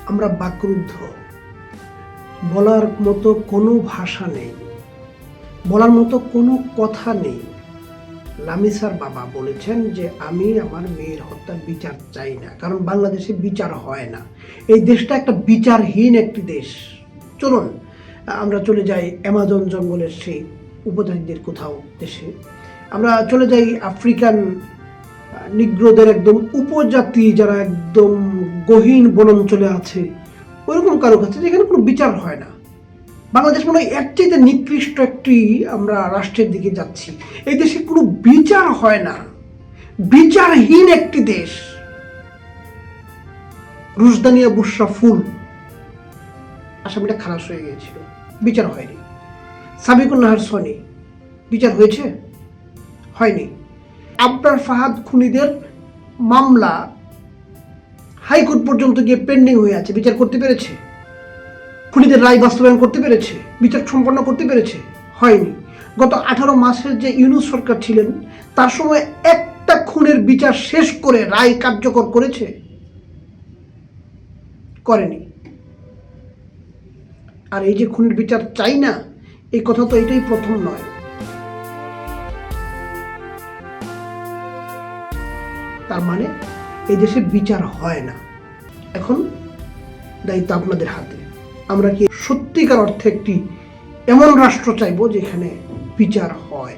আমরা বাকরুদ্ধ, বলার মতো কোনো ভাষা নেই, বলার মতো কোনো কথা নেই। লামিসার বাবা বলেছেন যে আমি আমার মেয়ের হত্যার বিচার চাই না, কারণ বাংলাদেশে বিচার হয় না। এই দেশটা একটা বিচারহীন একটি দেশ। চলুন আমরা চলে যাই অ্যামাজন জঙ্গলের সেই উপজাতিদের কোথাও দেশে, আমরা চলে যাই আফ্রিকান নিগ্রোদের একদম উপজাতি যারা একদম গহীন বনাঞ্চলে আছে, ওইরকম কারো কাছে যেখানে কোনো বিচার হয় না। বাংলাদেশ মনে হয় এর চাইতে নিকৃষ্ট একটি আমরা রাষ্ট্রের দিকে যাচ্ছি। এই দেশে কোনো বিচার হয় না, বিচারহীন একটি দেশ। রুশদানিয়া বুশরা ফুল আসামিটা খালাস হয়ে গিয়েছিল, বিচার হয়নি। সাবিকুন নাহার সনি বিচার হয়েছে? হয়নি। আবরার ফাহাদ খুনিদের মামলা হাইকোর্ট পর্যন্ত গিয়ে পেন্ডিং হয়ে আছে, বিচার করতে পেরেছে? খুনিদের রায় বাস্তবায়ন করতে পেরেছে? বিচার সম্পন্ন করতে পেরেছে? হয়নি। গত 18 মাসের যে ইউনূস সরকার ছিলেন তার সময় একটা খুনের বিচার শেষ করে রায় কার্যকর করেছে? করেনি। আর এই যে খুনের বিচার চাই না, এই কথা তো এটাই প্রথম নয়। তার মানে এই দেশে বিচার হয় না। এখন দায়িত্ব আপনাদের হাতে। আমরা কি সত্যিকার অর্থে একটি এমন রাষ্ট্র চাইবো যেখানে বিচার হয়?